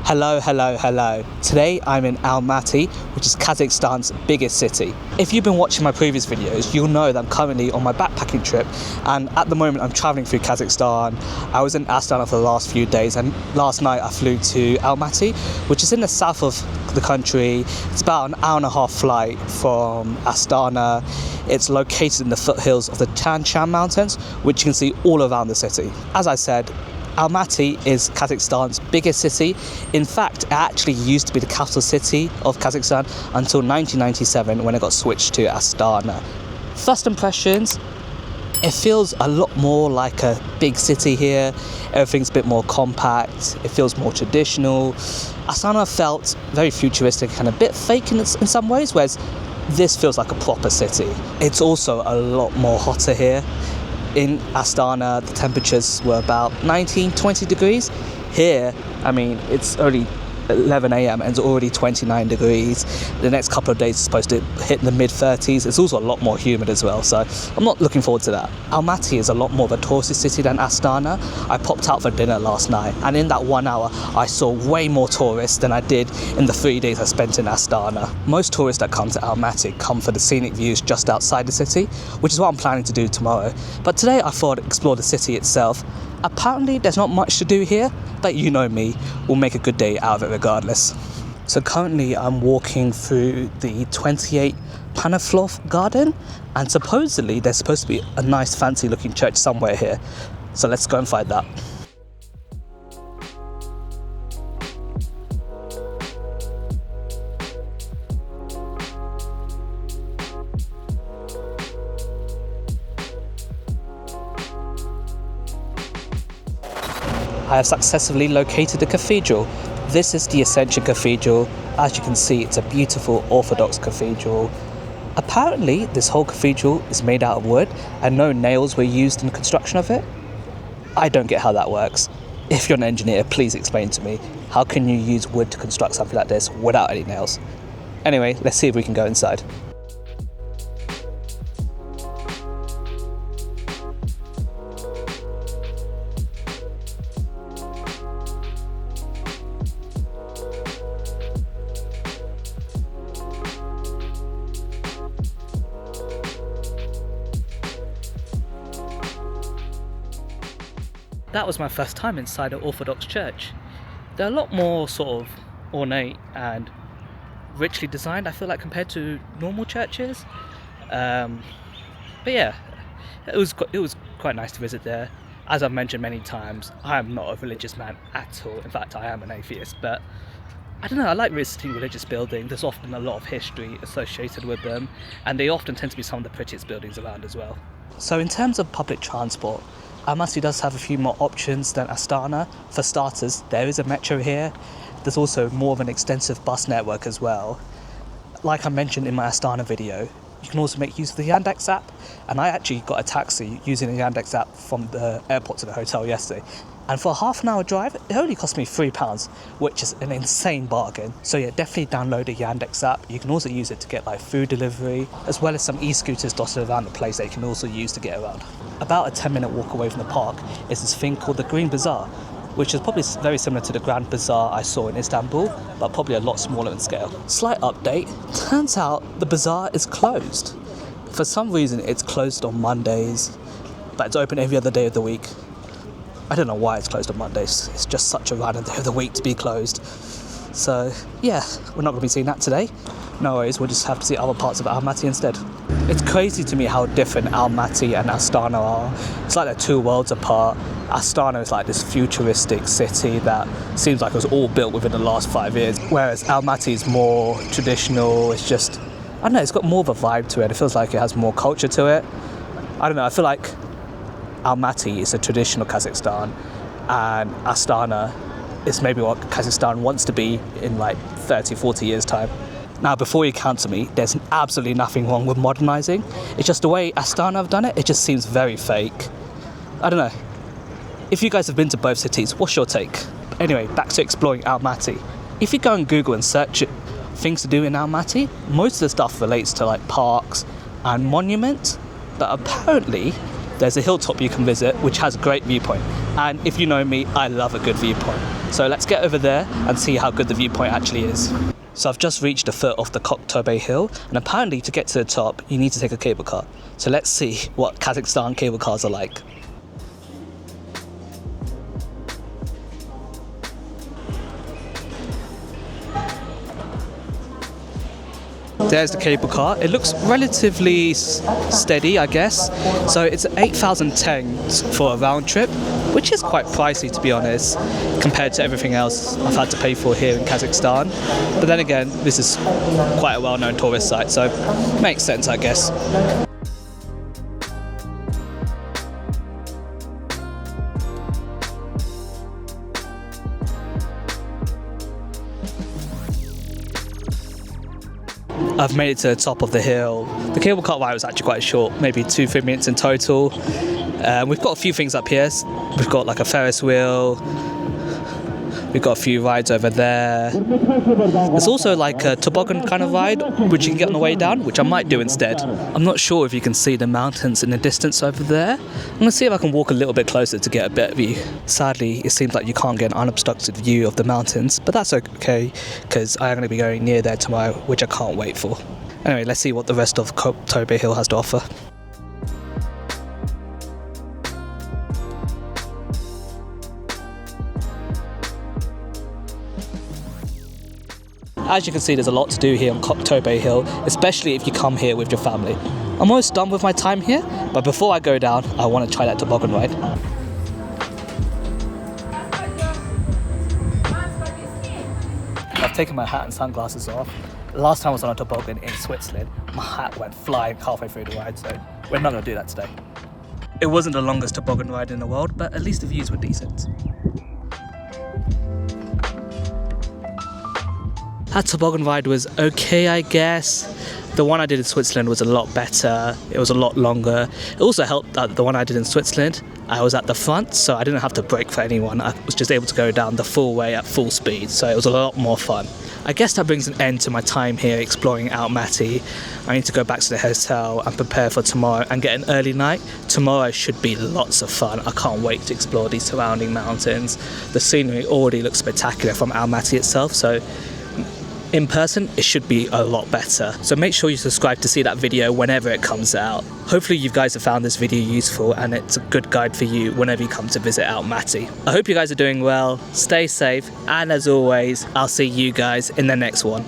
Hello. Today I'm in Almaty, which is Kazakhstan's biggest city. If you've been watching my previous videos, you'll know that I'm currently on my backpacking trip, and at the moment I'm traveling through Kazakhstan. I was in Astana for the last few days, and last night I flew to Almaty, which is in the south of the country. It's about an hour and a half flight from Astana. It's located in the foothills of the Chan Mountains, which you can see all around the city. As I said, Almaty is Kazakhstan's biggest city. In fact, it actually used to be the capital city of Kazakhstan until 1997 when it got switched to Astana. First impressions, it feels a lot more like a big city here. Everything's a bit more compact. It feels more traditional. Astana felt very futuristic and a bit fake in some ways, whereas this feels like a proper city. It's also a lot more hotter here. In Astana, the temperatures were about 19-20 degrees. Here, I mean, it's only 11 a.m. and it's already 29 degrees. The next couple of days is supposed to hit in the mid-30s. It's also a lot more humid as well, so I'm not looking forward to that. Almaty is a lot more of a touristy city than Astana. I popped out for dinner last night, and in that 1 hour, I saw way more tourists than I did in the 3 days I spent in Astana. Most tourists that come to Almaty come for the scenic views just outside the city, which is what I'm planning to do tomorrow. But today I thought I'd explore the city itself. Apparently there's not much to do here, but you know me, we'll make a good day out of it regardless. So currently I'm walking through the 28 Panaflov garden, and supposedly there's supposed to be a nice fancy looking church somewhere here. So let's go and find that. I have successfully located the cathedral. This is the Ascension Cathedral. As you can see, it's a beautiful Orthodox cathedral. Apparently, this whole cathedral is made out of wood and no nails were used in the construction of it. I don't get how that works. If you're an engineer, please explain to me, how can you use wood to construct something like this without any nails? Anyway, let's see if we can go inside. That was my first time inside an Orthodox church. They're a lot more sort of ornate and richly designed, I feel like, compared to normal churches. But yeah, it was quite nice to visit there. As I've mentioned many times, I am not a religious man at all. In fact, I am an atheist, but I don't know, I like visiting religious buildings. There's often a lot of history associated with them, and they often tend to be some of the prettiest buildings around as well. So in terms of public transport, Almaty does have a few more options than Astana. For starters, there is a metro here. There's also more of an extensive bus network as well. Like I mentioned in my Astana video, you can also make use of the Yandex app, and I actually got a taxi using the Yandex app from the airport to the hotel yesterday. And for a half an hour drive, it only cost me £3, which is an insane bargain. So yeah, definitely download the Yandex app. You can also use it to get like food delivery, as well as some e-scooters dotted around the place that you can also use to get around. About a 10-minute walk away from the park is this thing called the Green Bazaar, which is probably very similar to the Grand Bazaar I saw in Istanbul, but probably a lot smaller in scale. Slight update, turns out the bazaar is closed. For some reason it's closed on Mondays, but it's open every other day of the week. I don't know why it's closed on Mondays. It's just such a random day of the week to be closed. So yeah, we're not going to be seeing that today. No worries, we'll just have to see other parts of Almaty instead. It's crazy to me how different Almaty and Astana are. It's like they're two worlds apart. Astana is like this futuristic city that seems like it was all built within the last 5 years, whereas Almaty is more traditional. It's just, I don't know, it's got more of a vibe to it. It feels like it has more culture to it. I don't know, I feel like Almaty is a traditional Kazakhstan, and Astana is maybe what Kazakhstan wants to be in like 30-40 years time. Now, before you cancel me, there's absolutely nothing wrong with modernising. It's just the way Astana have done it, it just seems very fake. I don't know. If you guys have been to both cities, what's your take? Anyway, back to exploring Almaty. If you go on Google and search things to do in Almaty, most of the stuff relates to like parks and monuments, but apparently there's a hilltop you can visit which has a great viewpoint, and if you know me, I love a good viewpoint. So let's get over there and see how good the viewpoint actually is. So I've just reached the foot of the Koktobé hill, and apparently to get to the top you need to take a cable car. So let's see what Kazakhstan cable cars are like. There's the cable car. It looks relatively steady, I guess. So it's 8,000 tengs for a round trip, which is quite pricey to be honest, compared to everything else I've had to pay for here in Kazakhstan. But then again, this is quite a well-known tourist site, so makes sense, I guess. I've made it to the top of the hill. The cable car ride was actually quite short, maybe 2-3 minutes in total. We've got a few things up here. We've got like a Ferris wheel. We've got a few rides over there. There's also like a toboggan kind of ride, which you can get on the way down, which I might do instead. I'm not sure if you can see the mountains in the distance over there. I'm gonna see if I can walk a little bit closer to get a better view. Sadly, it seems like you can't get an unobstructed view of the mountains, but that's okay, because I am gonna be going near there tomorrow, which I can't wait for. Anyway, let's see what the rest of Koktobé Hill has to offer. As you can see, there's a lot to do here on Koktobé Hill, especially if you come here with your family. I'm almost done with my time here, but before I go down, I want to try that toboggan ride. I've taken my hat and sunglasses off. Last time I was on a toboggan in Switzerland, my hat went flying halfway through the ride, so we're not going to do that today. It wasn't the longest toboggan ride in the world, but at least the views were decent. That toboggan ride was okay, I guess. The one I did in Switzerland was a lot better. It was a lot longer. It also helped that the one I did in Switzerland, I was at the front, so I didn't have to brake for anyone. I was just able to go down the full way at full speed, so it was a lot more fun. I guess that brings an end to my time here exploring Almaty. I need to go back to the hotel and prepare for tomorrow and get an early night. Tomorrow should be lots of fun. I can't wait to explore these surrounding mountains. The scenery already looks spectacular from Almaty itself, so in person, it should be a lot better. So make sure you subscribe to see that video whenever it comes out. Hopefully you guys have found this video useful and it's a good guide for you whenever you come to visit Almaty. I hope you guys are doing well, stay safe, and as always, I'll see you guys in the next one.